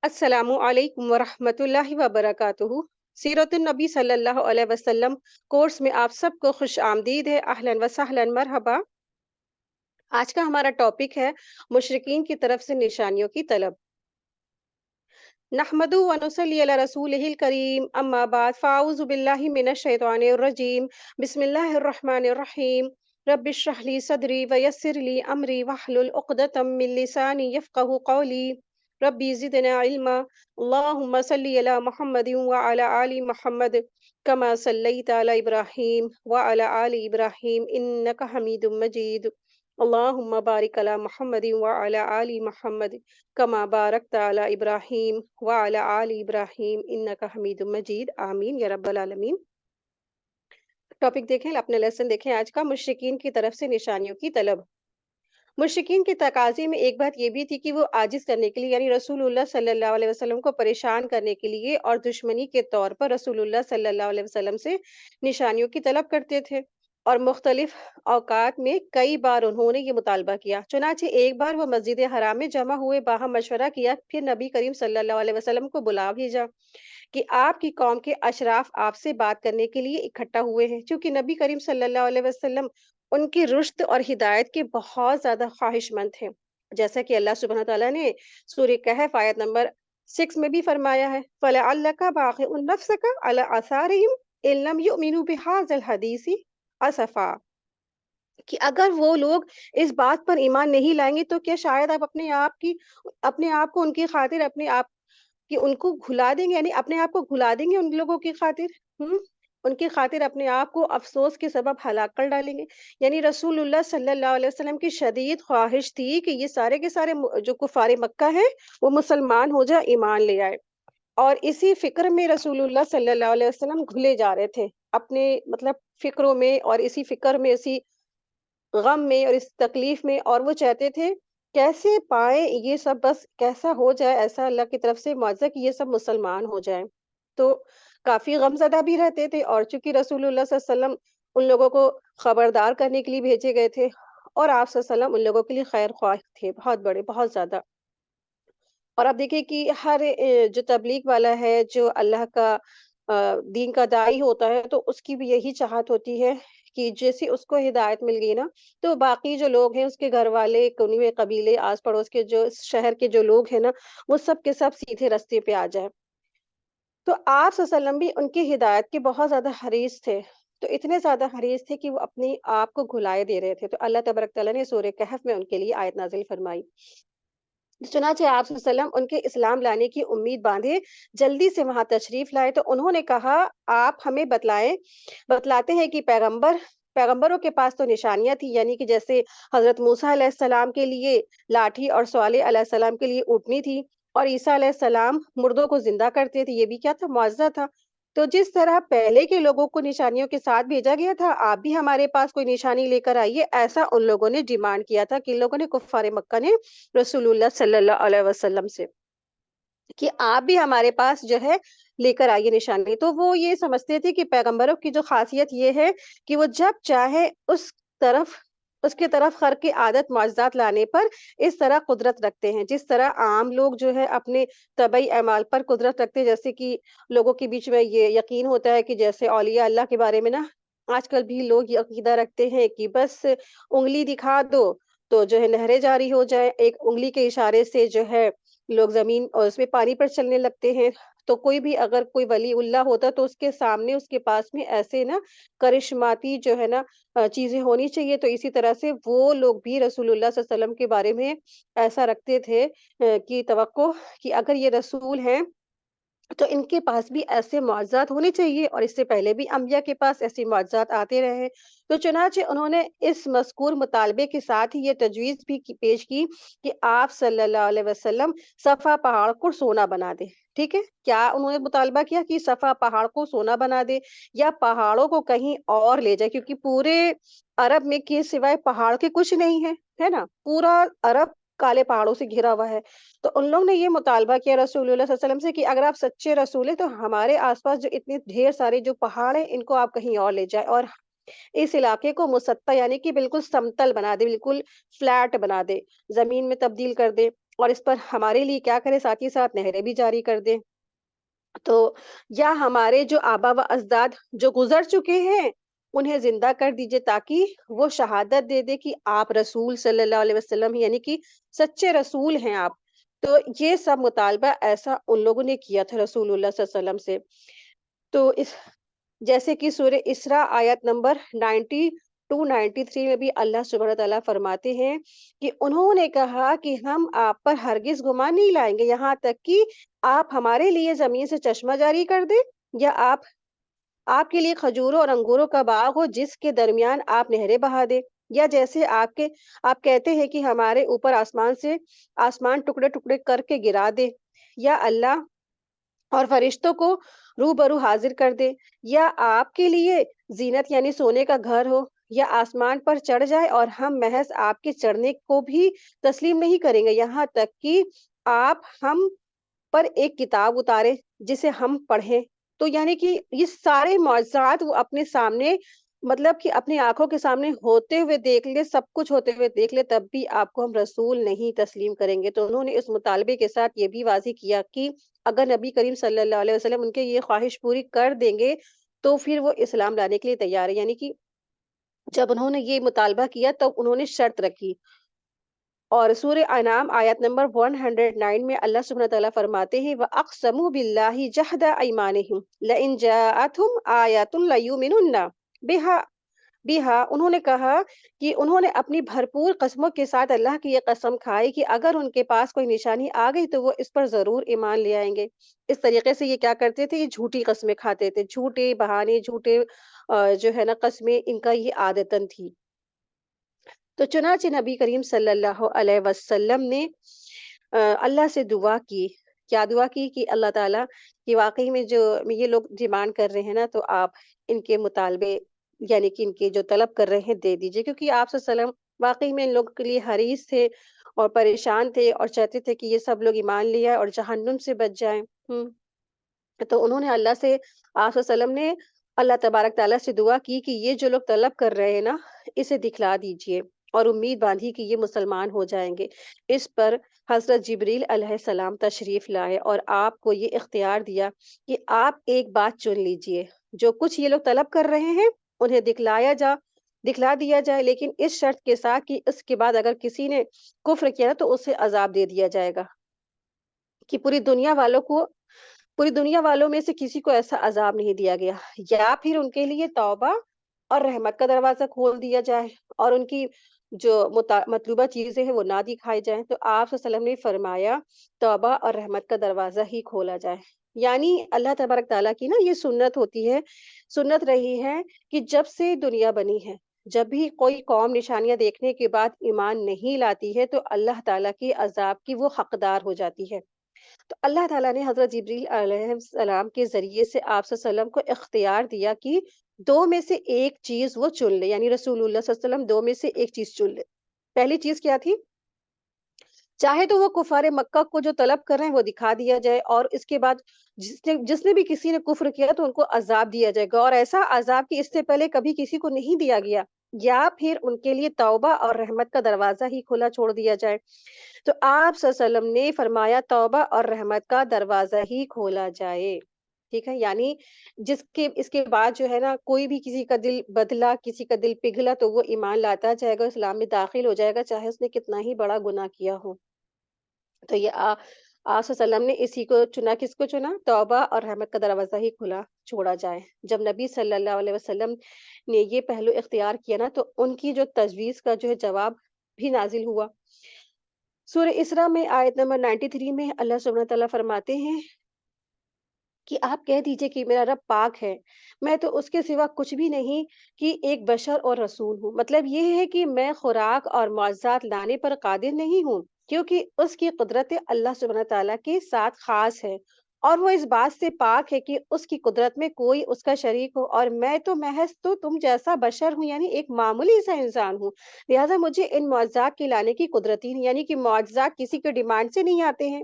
अस्सलामु अलैकुम वरहमतुल्लाहि वबरकातुहू। सीरतुन नबी सल्लल्लाहु अलैहि वसल्लम कोर्स में आप सबको खुश आमदीद है। अहलन व सहलन मरहबा। आज का हमारा टॉपिक है मुशरिकीन की तरफ से निशानियों की तलब। नहमदु व नुसल्ली अला रसूलिहिल करीम, अम्मा बाद, फ़ाऊज़ु बिल्लाहि मिनश शैतानिर रजीम, बिस्मिल्लाहिर रहमानिर रहीम। रब्बिश्रह ली सदरी व यस्सिर ली अमरी वहलुल उक़दतम मिन लिसानी यफ़क़हू क़ौली। रब्बी ज़िदना इल्मा। अल्लाहुम्मा सल्लि अला मुहम्मदिन व अला आलि मुहम्मद कमा सल्लैता अला इब्राहीम व अला आलि इब्राहीम इन्नका हमीदुम मजीद। अल्लाहुम्मा बारिक अला मुहम्मदिन व अला आलि मुहम्मद कमा बारकता अला इब्राहीम व अला आलि इब्राहीम इन्नका हमीदुम मजीद। आमीन या रब्बल आलमीन। टॉपिक देखें, अपना लेसन देखें आज का, मुशरिकीन की तरफ से निशानियों की तलब। मुशरिकीन के तकाज़े में एक बात ये भी थी कि वो आजिज़ करने के लिए, यानी रसूलुल्लाह सल्लल्लाहु अलैहि वसल्लम को परेशान करने के लिए और दुश्मनी के तौर पर रसूलुल्लाह सल्लल्लाहु अलैहि वसल्लम से निशानियों की तलब करते थे। और मुख्तलिफ औकात में कई बार उन्होंने ये मुतालबा किया। चुनांचे एक बार वो मस्जिद हराम में जमा हुए, बाहम मशवरा किया, फिर नबी करीम सल्लल्लाहु अलैहि वसल्लम को बुला भेजा कि आपकी कौम के अशराफ आपसे बात करने के लिए इकट्ठा हुए हैं। चूँकि नबी करीम सल्लल्लाहु अलैहि वसल्लम उनकी रुश्द और हिदायत के बहुत ज़्यादा ख्वाहिशमंद थे। जैसा कि अल्लाह सुब्हानहू तआला ने सूरह कहफ आयत नंबर 6 में भी फरमाया है, फलअल्लका बाक़िउन नफ्सका अला आसारिहिम इन लम युमिनू बिहाज़िल हदीसी असफ़ा। कि अगर वो लोग इस बात पर ईमान नहीं लाएँगे तो क्या शायद आप अपने आप को उनकी खातिर, अपने आप कि उनको घुला देंगे, यानी अपने आप को घुला देंगे उन लोगों की खातिर, हुँ? उनकी खातिर अपने आप को अफ़सोस के सबब हलाक कर डालेंगे। यानी रसूलुल्लाह सल्लल्लाहु अलैहि वसल्लम की शदीद ख़्वाहिश थी कि ये सारे के सारे जो कुफ़ारे मक्का हैं, वो मुसलमान हो जाए, ईमान ले आए। और इसी फ़िक्र में रसूलुल्लाह सल्लल्लाहु अलैहि वसल्लम घुले जा रहे थे, अपने मतलब फ़िक्रों में और इसी फ़िक्र में, इसी गम में और इस तकलीफ में। और वो चाहते थे कैसे पाएँ ये सब, बस कैसा हो जाए ऐसा अल्लाह की तरफ से मुआज़ा कि ये सब मुसलमान हो जाएँ। तो काफ़ी गमज़दा भी रहते थे, और चूँकि रसूलुल्लाह सल्लल्लाहु अलैहि वसल्लम उन लोगों को खबरदार करने के लिए भेजे गए थे, और आप सल्लल्लाहु अलैहि वसल्लम उन लोगों के लिए खैर ख्वाह थे, बहुत बड़े, बहुत ज़्यादा। और आप देखिए कि हर जो तबलीग वाला है, जो अल्लाह का दीन का दाई होता है, तो उसकी भी यही चाहत होती है कि जैसे उसको हिदायत मिल गई ना, तो बाकी जो लोग हैं, उसके घर वाले, कुनबे, कबीले, आस-पड़ोस के जो शहर के जो लोग हैं ना, वो सब के सब सीधे रास्ते पे आ जाएँ। तो आप सल्लल्लाहु अलैहि वसल्लम भी उनकी हिदायत के बहुत ज़्यादा हरीस थे। तो इतने ज़्यादा हरीस थे कि वो अपने आप को घुलाए दे रहे थे। तो अल्लाह तबारक तआला ने सूरह कहफ में उनके लिए आयत नाज़िल फरमाई। चुनांचे आप सल्लल्लाहु अलैहि वसल्लम उनके इस्लाम लाने की उम्मीद बाँधे जल्दी से वहाँ तशरीफ़ लाए, तो उन्होंने कहा, आप हमें बतलाते हैं कि पैगंबरों के पास तो निशानियाँ थी, यानी कि जैसे हज़रत मूसा अलैहिस्सलाम के लिए लाठी और सालेह अलैहिस्सलाम के लिए ऊँटनी थी, और ईसा अलैहिस्सलाम मुर्दों को ज़िंदा करते थे, ये भी क्या था, मुआज़ज़ा था। तो जिस तरह पहले के लोगों को निशानियों के साथ भेजा गया था, आप भी हमारे पास कोई निशानी लेकर आइए, ऐसा उन लोगों ने डिमांड किया था, किन लोगों ने, कुफ़ारे मक्का ने रसूलुल्लाह सल्लल्लाहु अलैहि वसल्लम से, कि आप भी हमारे पास जो है लेकर आइए निशानी। तो वो ये समझते थे कि पैगंबरों की जो ख़ासियत ये है कि वो जब चाहे तरफ उसकी तरफ खर की आदत मुआज़ज़ात लाने पर इस तरह कुदरत रखते हैं, जिस तरह आम लोग जो है अपने तबई अमाल पर कुदरत रखते हैं। जैसे कि लोगों के बीच में ये यकीन होता है कि जैसे औलिया अल्लाह के बारे में ना, आजकल भी लोग ये अक़ीदा रखते हैं कि बस उँगली दिखा दो, तो जो है नहरें जारी हो जाएँ, एक उँगली के इशारे से जो है लोग ज़मीन और उसमें पानी पर चलने लगते हैं। तो कोई भी अगर कोई वलीउल्लाह होता, तो उसके सामने, उसके पास में ऐसे ना करिश्माती जो है ना चीज़ें होनी चाहिए। तो इसी तरह से वो लोग भी रसूलुल्लाह सल्लल्लाहु अलैहि वसल्लम के बारे में ऐसा रखते थे कि तवक्को कि अगर ये रसूल हैं, तो इनके पास भी ऐसे मुआज़ज़ात होने चाहिए, और इससे पहले भी अंबिया के पास ऐसे मुआज़ज़ात आते रहे हैं। तो चुनांचे उन्होंने इस मज़कूर मुतालबे के साथ ही ये तजवीज़ भी पेश की कि आप सल्लल्लाहु अलैहि वसल्लम सफ़ा पहाड़ को सोना बना दें। ठीक है? क्या उन्होंने मुतालबा किया कि सफ़ा पहाड़ को सोना बना दें, या पहाड़ों को कहीं और ले जाएँ? क्योंकि पूरे अरब में के सिवाय पहाड़ के कुछ नहीं है, है ना? पूरा अरब काले पहाड़ों से घिरा हुआ है। तो उन लोगों ने ये मुतालबा किया रसूलुल्लाह सल्लल्लाहु अलैहि वसल्लम से कि अगर आप सच्चे रसूल हैं, तो हमारे आस-पास जो इतने ढेर सारे जो पहाड़ हैं, इनको आप कहीं और ले जाएँ, और इस इलाके को मुसत्ता, यानी कि बिल्कुल समतल बना दें, बिल्कुल फ्लैट बना दें, ज़मीन में तब्दील कर दें। اور اس پر ہمارے لیے کیا کرے، ساتھ ہی ساتھ نہریں بھی جاری کر دے. تو یا ہمارے جو آبا و اجداد جو گزر چکے ہیں انہیں زندہ کر دیجیے، تاکہ وہ شہادت دے دے کہ آپ رسول صلی اللہ علیہ وسلم یعنی کہ سچے رسول ہیں آپ. تو یہ سب مطالبہ ایسا ان لوگوں نے کیا تھا رسول اللہ صلی اللہ علیہ وسلم سے. تو اس جیسے کہ سورہ اسراء آیت نمبر 92-93 میں بھی اللہ سبحانہ تعالیٰ فرماتے ہیں کہ انہوں نے کہا کہ ہم آپ پر ہرگز گمان نہیں لائیں گے یہاں تک کہ آپ ہمارے لیے زمین سے چشمہ جاری کر دیں، یا آپ کے لیے کھجوروں اور انگوروں کا باغ ہو جس کے درمیان آپ نہریں بہا دیں، یا جیسے آپ کہتے ہیں کہ ہمارے اوپر آسمان ٹکڑے ٹکڑے کر کے گرا دے، یا اللہ اور فرشتوں کو روبرو حاضر کر دے، یا آپ کے لیے زینت یعنی سونے کا گھر ہو، یا آسمان پر چڑھ جائے اور ہم محض آپ کے چڑھنے کو بھی تسلیم نہیں کریں گے یہاں تک کہ آپ ہم پر ایک کتاب اتارے جسے ہم پڑھیں. تو یعنی کہ یہ سارے معجزات وہ اپنے سامنے، مطلب کہ اپنی آنکھوں کے سامنے ہوتے ہوئے دیکھ لے، سب کچھ ہوتے ہوئے دیکھ لے، تب بھی آپ کو ہم رسول نہیں تسلیم کریں گے. تو انہوں نے اس مطالبے کے ساتھ یہ بھی واضح کیا کہ اگر نبی کریم صلی اللہ علیہ وسلم ان کے یہ خواہش پوری کر دیں گے تو پھر وہ اسلام لانے کے لیے تیار ہے. یعنی کہ جب انہوں نے یہ مطالبہ کیا تب انہوں نے شرط رکھی. اور سورہ انعام آیت نمبر 109 میں اللہ سبحانہ تعالیٰ فرماتے ہیں وَأَقْسَمُوا بِاللَّهِ جَهْدَ أَيْمَانِهِمْ لَإِنْ جَاءَتْهُمْ آيَةٌ لَيُؤْمِنُنَّ بِهَا انہوں نے کہا کہ انہوں نے اپنی بھرپور قسموں کے ساتھ اللہ کی یہ قسم کھائی کہ اگر ان کے پاس کوئی نشانی آ گئی تو وہ اس پر ضرور ایمان لے آئیں گے. اس طریقے سے یہ کیا کرتے تھے، یہ جھوٹی قسمیں کھاتے تھے، جھوٹے بہانے، جھوٹے جو ہے نا قسمیں ان کا یہ عادتن تھی. تو چنانچہ نبی کریم صلی اللہ علیہ وسلم نے اللہ سے دعا کی. کیا دعا کی کہ اللہ تعالیٰ کہ واقعی میں جو یہ لوگ ڈیمانڈ کر رہے ہیں نا، تو آپ ان کے مطالبے یعنی کہ ان کے جو طلب کر رہے ہیں دے دیجیے، کیونکہ آپ صلی اللہ علیہ وسلم واقعی میں ان لوگوں کے لیے حریص تھے اور پریشان تھے اور چاہتے تھے کہ یہ سب لوگ ایمان لے آئے اور جہنم سے بچ جائیں. تو انہوں نے اللہ سے، آپ صلی اللہ علیہ وسلم نے اللہ تبارک تعالیٰ سے دعا کی کہ یہ جو لوگ طلب کر رہے ہیں نا اسے دکھلا دیجیے، اور امید باندھی کہ یہ مسلمان ہو جائیں گے. اس پر حضرت جبریل علیہ السلام تشریف لائے اور آپ کو یہ اختیار دیا کہ آپ ایک بات چن لیجیے، جو کچھ یہ لوگ طلب کر رہے ہیں انہیں دکھلا دیا جائے، لیکن اس شرط کے ساتھ کہ اس کے بعد اگر کسی نے کفر کیا تو اسے عذاب دے دیا جائے گا، کہ پوری دنیا والوں میں سے کسی کو ایسا عذاب نہیں دیا گیا. یا پھر ان کے لیے توبہ اور رحمت کا دروازہ کھول دیا جائے اور ان کی جو مطلوبہ چیزیں ہیں وہ نہ دکھائی جائیں. تو آپ صلی اللہ علیہ وسلم نے فرمایا توبہ اور رحمت کا دروازہ ہی کھولا جائے. یعنی اللہ تبارک تعالیٰ کی نا یہ سنت رہی ہے کہ جب سے دنیا بنی ہے، جب بھی کوئی قوم نشانیاں دیکھنے کے بعد ایمان نہیں لاتی ہے تو اللہ تعالیٰ کی عذاب کی وہ حقدار ہو جاتی ہے. تو اللہ تعالیٰ نے حضرت جبریل علیہ السلام کے ذریعے سے آپ صلی اللہ علیہ وسلم کو اختیار دیا کہ دو میں سے ایک چیز وہ چن لے، یعنی رسول اللہ صلی اللہ علیہ وسلم دو میں سے ایک چیز چن لے. پہلی چیز کیا تھی؟ چاہے تو وہ کفار مکہ کو جو طلب کر رہے ہیں وہ دکھا دیا جائے، اور اس کے بعد جس نے بھی کسی نے کفر کیا تو ان کو عذاب دیا جائے گا، اور ایسا عذاب کہ اس سے پہلے کبھی کسی کو نہیں دیا گیا. یا پھر ان کے لیے توبہ اور رحمت کا دروازہ ہی کھلا چھوڑ دیا جائے. تو آپ صلی اللہ علیہ وسلم نے فرمایا توبہ اور رحمت کا دروازہ ہی کھولا جائے. ٹھیک ہے، یعنی اس کے بعد جو ہے نا کوئی بھی کسی کا دل بدلا، کسی کا دل پگھلا تو وہ ایمان لاتا جائے گا، اسلام میں داخل ہو جائے گا، چاہے اس نے کتنا ہی بڑا گناہ کیا ہو. تو یہ آپ صلی اللہ علیہ وسلم نے اسی کو چنا. کس کو چنا؟ توبہ اور رحمت کا دروازہ ہی کھلا چھوڑا جائے. جب نبی صلی اللہ علیہ وسلم نے یہ پہلو اختیار کیا نا تو ان کی جو تجویز کا جو ہے جواب بھی نازل ہوا. سورہ اسراء میں آیت نمبر 93 میں اللہ سبحانہ تعالیٰ فرماتے ہیں کہ آپ کہہ دیجئے کہ میرا رب پاک ہے، میں تو اس کے سوا کچھ بھی نہیں کہ ایک بشر اور رسول ہوں. مطلب یہ ہے کہ میں خوراک اور معجزات لانے پر قادر نہیں ہوں، کیونکہ اس کی قدرت اللہ سبحانہ تعالیٰ کے ساتھ خاص ہے، اور وہ اس بات سے پاک ہے کہ اس کی قدرت میں کوئی اس کا شریک ہو، اور میں تو محض تو تم جیسا بشر ہوں، یعنی ایک معمولی سا انسان ہوں. لہٰذا مجھے ان معجزات کے لانے کی قدرت ہی نہیں، یعنی کہ معجزات کسی کے ڈیمانڈ سے نہیں آتے ہیں.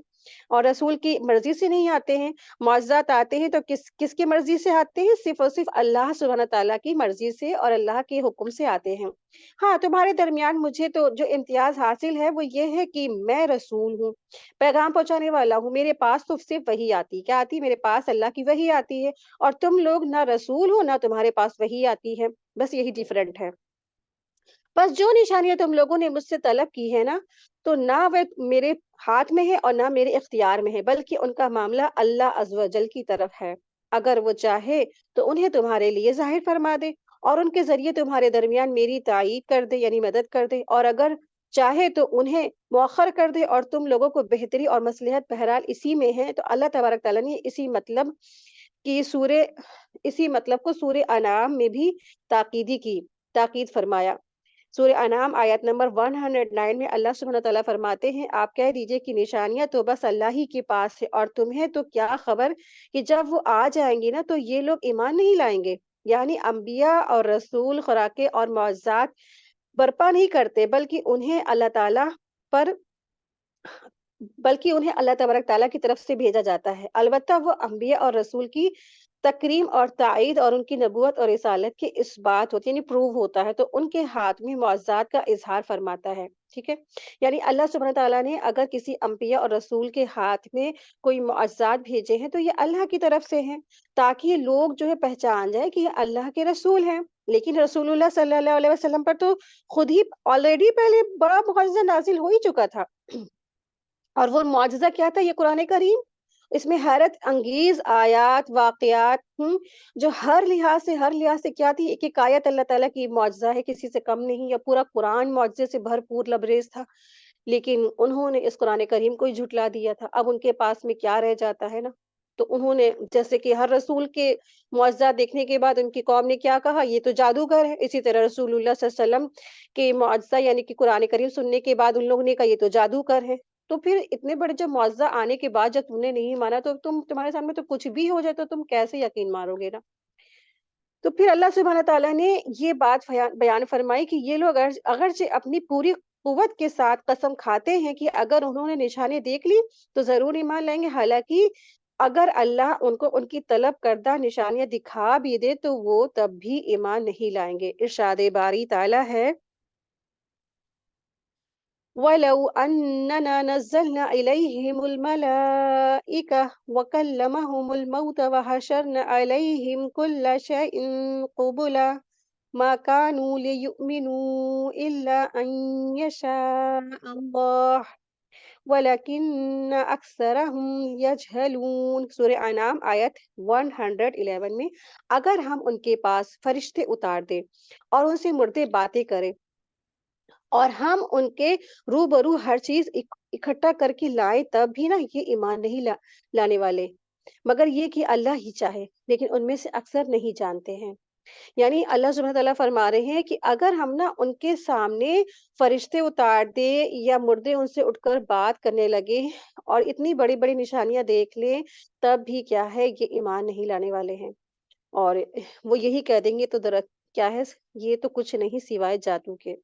اور رسول کی مرضی سے نہیں آتے ہیں۔ معجزات آتے ہیں تو کس کی مرضی سے آتے ہیں؟ صرف اور صرف اللہ سبحانہ تعالیٰ کی مرضی سے اور اللہ کے حکم سے آتے ہیں۔ ہاں، تمہارے درمیان مجھے تو جو امتیاز حاصل ہے وہ یہ ہے کہ میں رسول ہوں، پیغام پہنچانے والا ہوں۔ میرے پاس تو صرف وحی آتی، کیا آتی؟ میرے پاس اللہ کی وحی آتی ہے، اور تم لوگ نہ رسول ہو نہ تمہارے پاس وحی آتی ہے، بس یہی ڈیفرنٹ ہے۔ بس جو نشانیاں تم لوگوں نے مجھ سے طلب کی ہے نا، تو نہ وہ میرے ہاتھ میں ہے اور نہ میرے اختیار میں ہے، بلکہ ان کا معاملہ اللہ عز و جل کی طرف ہے۔ اگر وہ چاہے تو انہیں تمہارے لیے ظاہر فرما دے اور ان کے ذریعے تمہارے درمیان میری تائید کر دے، یعنی مدد کر دے، اور اگر چاہے تو انہیں مؤخر کر دے اور تم لوگوں کو بہتری اور مصلحت بہرحال اسی میں ہے۔ تو اللہ تبارک تعالیٰ نے اسی مطلب کو سورہ انعام میں بھی تاکید فرمایا۔ سورہ انعام آیت نمبر 109 میں اللہ سبحانہ تعالیٰ فرماتے ہیں، آپ کہہ دیجئے کہ نشانیاں تو بس اللہ ہی کے پاس ہے، اور تمہیں تو کیا خبر کہ جب وہ آ جائیں گی نا تو یہ لوگ ایمان نہیں لائیں گے۔ یعنی انبیاء اور رسول خوراکیں اور معجزات برپا نہیں کرتے، بلکہ انہیں اللہ تبارک تعالیٰ کی طرف سے بھیجا جاتا ہے۔ البتہ وہ انبیاء اور رسول کی تکریم اور تائید اور ان کی نبوت اور رسالت کے اثبات ہوتی ہے، یعنی پروو ہوتا ہے، تو ان کے ہاتھ میں معجزات کا اظہار فرماتا ہے۔ ٹھیک ہے، یعنی اللہ سبحانہ تعالیٰ نے اگر کسی انبیاء اور رسول کے ہاتھ میں کوئی معجزات بھیجے ہیں تو یہ اللہ کی طرف سے ہیں، تاکہ لوگ جو ہے پہچان جائے کہ یہ اللہ کے رسول ہیں۔ لیکن رسول اللہ صلی اللہ علیہ وسلم پر تو خود ہی آلریڈی پہلے بڑا معجزہ نازل ہو ہی چکا تھا، اور وہ معجزہ کیا تھا؟ یہ قرآن کریم، اس میں حیرت انگیز آیات واقعات جو ہر لحاظ سے کیا تھی؟ ایک ایک آیت اللہ تعالیٰ کی معجزہ ہے، کسی سے کم نہیں، یا پورا قرآن معجزے سے بھرپور لبریز تھا، لیکن انہوں نے اس قرآن کریم کو ہی جھٹلا دیا تھا۔ اب ان کے پاس میں کیا رہ جاتا ہے نا؟ تو انہوں نے جیسے کہ ہر رسول کے معجزات دیکھنے کے بعد ان کی قوم نے کیا کہا؟ یہ تو جادوگر ہے۔ اسی طرح رسول اللہ صلی اللہ علیہ وسلم کے معجزہ یعنی کہ قرآن کریم سننے کے بعد ان لوگوں نے کہا یہ تو جادوگر ہے۔ تو پھر اتنے بڑے جب معجزہ آنے کے بعد جب تم نے نہیں مانا تو تمہارے سامنے تو کچھ بھی ہو جائے تو تم کیسے یقین مانو گے نا؟ تو پھر اللہ سبحانہ تعالیٰ نے یہ بات بیان فرمائی کہ یہ لوگ اگرچہ اپنی پوری قوت کے ساتھ قسم کھاتے ہیں کہ اگر انہوں نے نشانی دیکھ لی تو ضرور ایمان لائیں گے، حالانکہ اگر اللہ ان کو ان کی طلب کردہ نشانیاں دکھا بھی دے تو وہ تب بھی ایمان نہیں لائیں گے۔ ارشاد باری تعالیٰ ہے، وَلَوْ أَنَّنَا نَزَّلْنَا إِلَيْهِمُ الْمَلَائِكَةَ وَكَلَّمَهُمُ الْمَوْتَ وَحَشَرْنَا عَلَيْهِمْ كُلَّ شَيْءٍ قُبُلًا مَا كَانُوا لِيُؤْمِنُوا إِلَّا أَن يَشَاءَ اللَّهُ وَلَكِنَّ أَكْثَرَهُمْ يَجْهَلُونَ۔ سورہ انعام آیت 111 میں، اگر ہم ان کے پاس فرشتے اتار دیں اور ان سے مردے باتیں کریں اور ہم ان کے روبرو ہر چیز اکٹھا کر کے لائے تب بھی نا یہ ایمان نہیں لانے والے، مگر یہ کہ اللہ ہی چاہے، لیکن ان میں سے اکثر نہیں جانتے ہیں۔ یعنی اللہ سبحانہ تعالیٰ فرما رہے ہیں کہ اگر ہم نا ان کے سامنے فرشتے اتار دے یا مردے ان سے اٹھ کر بات کرنے لگے اور اتنی بڑی بڑی نشانیاں دیکھ لیں تب بھی کیا ہے؟ یہ ایمان نہیں لانے والے ہیں، اور وہ یہی کہہ دیں گے تو درخت کیا ہے؟ یہ تو کچھ نہیں سوائے جادو کے۔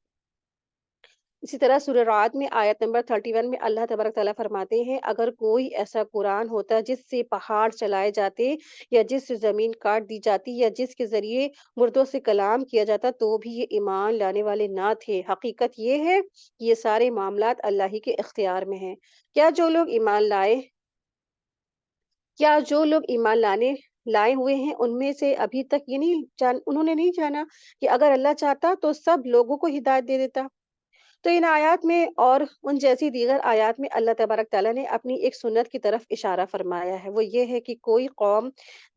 اسی طرح سورہ رعد میں آیت نمبر 31 میں اللہ تبارک تعالیٰ فرماتے ہیں، اگر کوئی ایسا قرآن ہوتا جس سے پہاڑ چلائے جاتے یا جس سے زمین کاٹ دی جاتی یا جس کے ذریعے مردوں سے کلام کیا جاتا تو بھی یہ ایمان لانے والے نہ تھے۔ حقیقت یہ ہے کہ یہ سارے معاملات اللہ ہی کے اختیار میں ہیں۔ کیا جو لوگ ایمان لائے ہوئے ہیں ان میں سے ابھی تک انہوں نے نہیں جانا کہ اگر اللہ چاہتا تو سب لوگوں کو ہدایت دے دیتا؟ تو ان آیات میں اور ان جیسی دیگر آیات میں اللہ تبارک تعالیٰ نے اپنی ایک سنت کی طرف اشارہ فرمایا ہے، وہ یہ ہے کہ کوئی قوم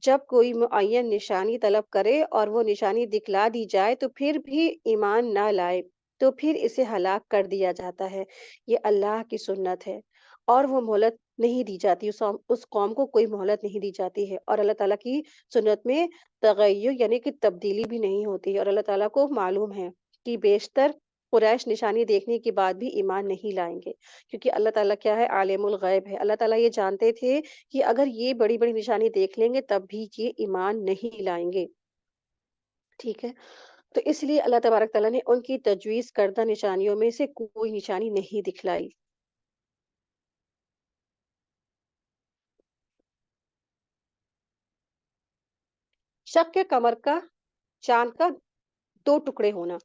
جب کوئی معین نشانی طلب کرے اور وہ نشانی دکھلا دی جائے تو پھر بھی ایمان نہ لائے تو پھر اسے ہلاک کر دیا جاتا ہے۔ یہ اللہ کی سنت ہے اور وہ مہلت نہیں دی جاتی، اس قوم کو کوئی مہلت نہیں دی جاتی ہے، اور اللہ تعالیٰ کی سنت میں تغیر یعنی کہ تبدیلی بھی نہیں ہوتی، اور اللہ تعالیٰ کو معلوم ہے کہ بیشتر قریش نشانی دیکھنے کے بعد بھی ایمان نہیں لائیں گے، کیونکہ اللہ تعالیٰ کیا ہے؟ عالم الغیب ہے۔ اللہ تعالیٰ یہ جانتے تھے کہ اگر یہ بڑی بڑی نشانی دیکھ لیں گے تب بھی یہ ایمان نہیں لائیں گے۔ ٹھیک ہے، تو اس لیے اللہ تبارک تعالیٰ نے ان کی تجویز کردہ نشانیوں میں سے کوئی نشانی نہیں دکھلائی۔ शक कमर का चाँद का 2 टुकड़े होना।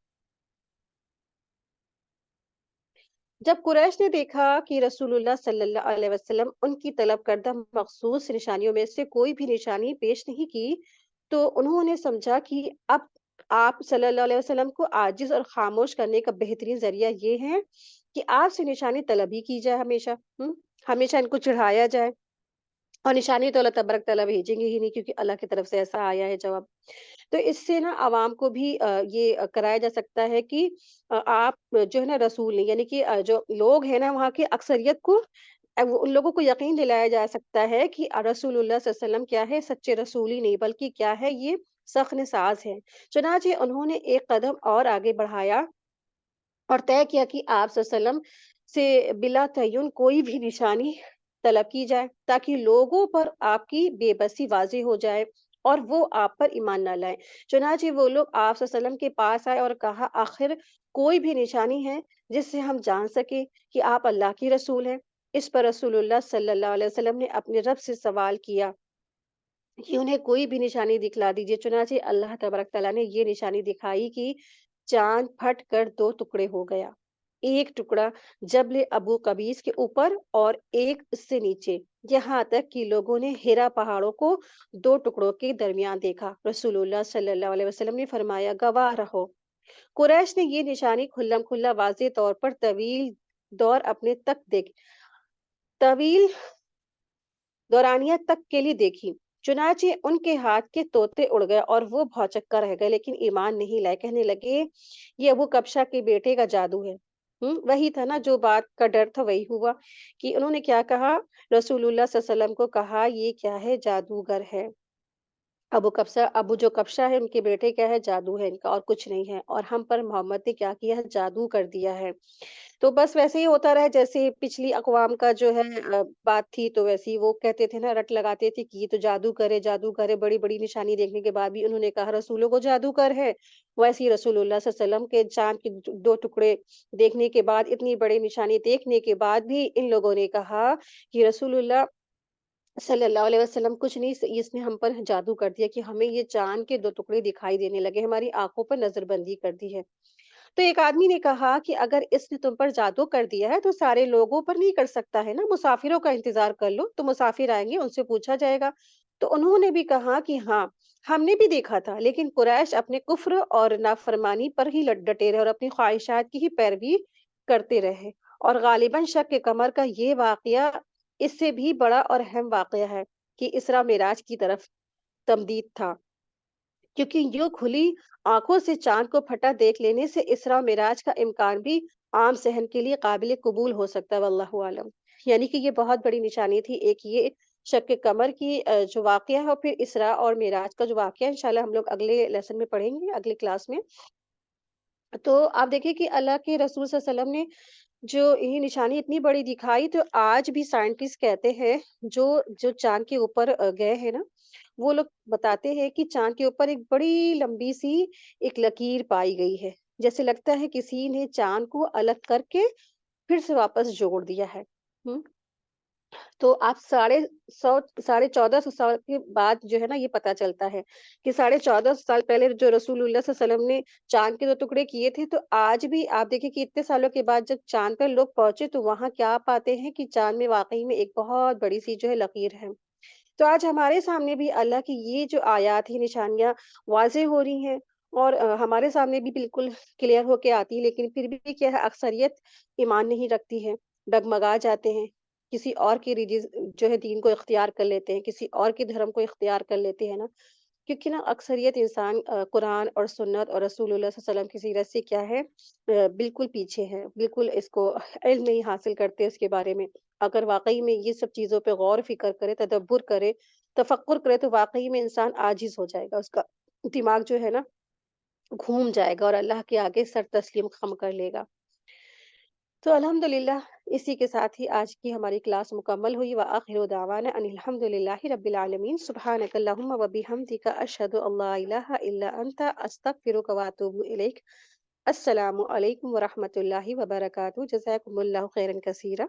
जब कुरैश ने देखा कि रसूलुल्लाह सल्लल्लाहु अलैहि वसल्लम उनकी तलब करदा मखसूस निशानियों में से कोई भी निशानी पेश नहीं की, तो उन्होंने समझा कि अब आप सल्लल्लाहु अलैहि वसल्लम को आजिज़ और खामोश करने का बेहतरीन ज़रिया ये है कि आपसे निशानी तलब ही की जाए हमेशा। हमेशा इनको चढ़ाया जाए। और निशानी तो अल्लाह तबारक तआला भेजेंगे ही नहीं, क्योंकि अल्लाह की तरफ से ऐसा आया है जवाब। तो इससे ना आवाम को भी ये कराया जा सकता है कि आप जो है ना रसूल नहीं, यानी कि जो लोग हैं ना वहाँ की अक्सरियत को वो उन लोगों को यकीन दिलाया जा सकता है कि रसूलुल्लाह सल्लल्लाहु अलैहि वसल्लम क्या है, सच्चे रसूल ही नहीं बल्कि क्या है, ये सख्न-साज़ है। चुनांचे उन्होंने एक कदम और आगे बढ़ाया और तय किया कि आप सल्लल्लाहु अलैहि वसल्लम से बिला तय्युन कोई भी निशानी तलब की जाए, ताकि लोगों पर आपकी बेबसी वाज़िह हो जाए और वो आप पर ईमान ना लाएँ। चुनांचे वो लोग आप सल्लल्लाहु अलैहि वसल्लम के पास आए और कहा, आखिर कोई भी निशानी है जिससे हम जान सकें कि आप अल्लाह के रसूल हैं? इस पर रसूलुल्लाह सल्लल्लाहु अलैहि वसल्लम ने अपने रब से सवाल किया कि उन्हें कोई भी निशानी दिखला दीजिए। चुनांचे अल्लाह तबारक तआला ने ये निशानी दिखाई कि चाँद फट कर 2 टुकड़े हो गया। एक टुकड़ा जबल अबू कबीस के ऊपर और एक उससे नीचे, यहाँ तक कि लोगों ने हिरा पहाड़ों को 2 टुकड़ों के दरमियान देखा। रसूलुल्लाह सल्लल्लाहु अलैहि वसल्लम ने फरमाया, गवाह रहो। कुरैश ने ये निशानी खुल्लम-खुल्ला वाज़ेह तौर पर तवील दौरानियत तक के लिए देखी। चुनांचे उनके हाथ के तोते उड़ गए और वो भौचक्का रह गए, लेकिन ईमान नहीं लाए। कहने लगे, ये अबू कब्शा के बेटे का जादू है। वही था ना, जो बात का डर था वही हुआ। कि उन्होंने क्या कहा, रसूलुल्लाह सल्लल्लाहु अलैहि वसल्लम को कहा, ये क्या है, जादूगर है। अबू जो कब्शा है उनके बेटे क्या है, जादू है इनका और कुछ नहीं है, और हम पर मोहम्मद ने क्या किया है, जादू कर दिया है। तो बस वैसे ही होता रहा, जैसे पिछली अक़वाम का जो है बात थी, तो वैसे ही वो कहते थे ना, रट लगाते थे कि ये तो जादू करे, बड़ी-बड़ी निशानी देखने के बाद भी उन्होंने कहा रसूलों को जादूगर है। वैसे ही रसूलुल्लाह सल्लल्लाहु अलैहि वसल्लम के चाँद के 2 टुकड़े देखने के बाद, इतनी बड़ी निशानी देखने के बाद भी इन लोगों ने कहा कि रसूलुल्लाह सल्लल्लाहु अलैहि वसल्लम कुछ नहीं, इसने हम पर जादू कर दिया कि हमें ये चाँद के 2 टुकड़े दिखाई देने लगे, हमारी आँखों पर नज़रबंदी कर दी है। तो एक आदमी ने कहा कि अगर इसने तुम पर जादू कर दिया है, तो सारे लोगों पर नहीं कर सकता है ना, मुसाफिरों का इंतज़ार कर लो, तो मुसाफिर आएँगे, उनसे पूछा जाएगा। तो उन्होंने भी कहा कि हाँ, हमने भी देखा था, लेकिन कुरैश अपने कुफ़्र और नाफ़रमानी पर ही डटे रहे और अपनी ख्वाहिशात की ही पैरवी करते रहे। और गालिबन शक कमर का ये वाक़या इससे भी बड़ा और अहम वाक़या है कि इसरा मिराज की तरफ तमदीद था। क्योंकि यूँ खुली आँखों से चाँद को फटा देख लेने से इसरा मिराज का इम्कान भी आम ज़हन के लिए काबिल कबूल हो सकता है, वल्लाहु आलम। यानी कि ये बहुत बड़ी निशानी थी। एक ये शक्के कमर की जो वाक़या है, और फिर इसरा और मिराज का जो वाक़या है, इंशाअल्लाह हम लोग अगले लेसन में पढ़ेंगे, अगली क्लास में। तो आप देखिए कि अल्लाह के रसूल सल्लल्लाहु अलैहि वसल्लम ने जो ये निशानी इतनी बड़ी दिखाई, तो आज भी साइंटिस्ट कहते हैं, जो जो चाँद के ऊपर गए हैं ना, वो लोग बताते हैं कि चाँद के ऊपर एक बड़ी लंबी-सी एक लकीर पाई गई है। जैसे लगता है किसी ने चाँद को अलग करके फिर से वापस जोड़ दिया है। हुँ। तो आप साढ़े 1400 साल के बाद जो है ना, ये पता चलता है कि साढ़े 1400 साल पहले जो रसूलुल्लाह सल्लल्लाहु अलैहि वसल्लम ने चाँद के 2 टुकड़े किए थे, तो आज भी आप देखिए कि इतने सालों के बाद जब चाँद पर लोग पहुँचे, तो वहाँ क्या पाते हैं कि चाँद में वाक़ई में एक बहुत बड़ी-सी जो है लकीर है। तो आज हमारे सामने भी अल्लाह की ये जो आयात हैं, निशानियाँ वाज़िह हो रही हैं, और हमारे सामने भी बिल्कुल क्लियर होके आती हैं, लेकिन फिर भी क्या है, अक्सरियत ईमान नहीं रखती है, डगमगा जाते हैं, किसी और के जो है दीन को इख्तियार कर लेते हैं, किसी और के धर्म को इख्तियार कर लेते हैं ना। क्योंकि ना अक्सरियत इंसान कुरान और सुन्नत और रसूलुल्लाह सल्लल्लाहु अलैहि वसल्लम की सीरत से क्या है, बिल्कुल पीछे है, बिल्कुल इसको इल्म नहीं हासिल करते इसके बारे में। अगर वाक़ई में ये सब चीज़ों पे गौर-फ़िक्र करे, तदब्बुर करे, तफ़क्कुर करे, तो वाक़ई में इंसान आजिज़ हो जाएगा, उसका दिमाग जो है ना घूम जाएगा और अल्लाह के आगे सर तस्लीम ख़म कर लेगा। तो अल्हम्दुलिल्लाह, इसी के साथ ही आज की हमारी क्लास मुकम्मल हुई। व आखिरु दावाना अनिल हम्दुलिल्लाहि रब्बिल आलमीन। सुब्हानक अल्लाहुम्मा व बिहम्दिका अशहदु अल्ला इलाहा इल्ला अंता अस्तगफिरुका व अतूबु इलैक। अस्सलामु अलैकुम व रहमतुल्लाहि व बरकातुहू। जज़ाकुमुल्लाहु खैरन कसीरा।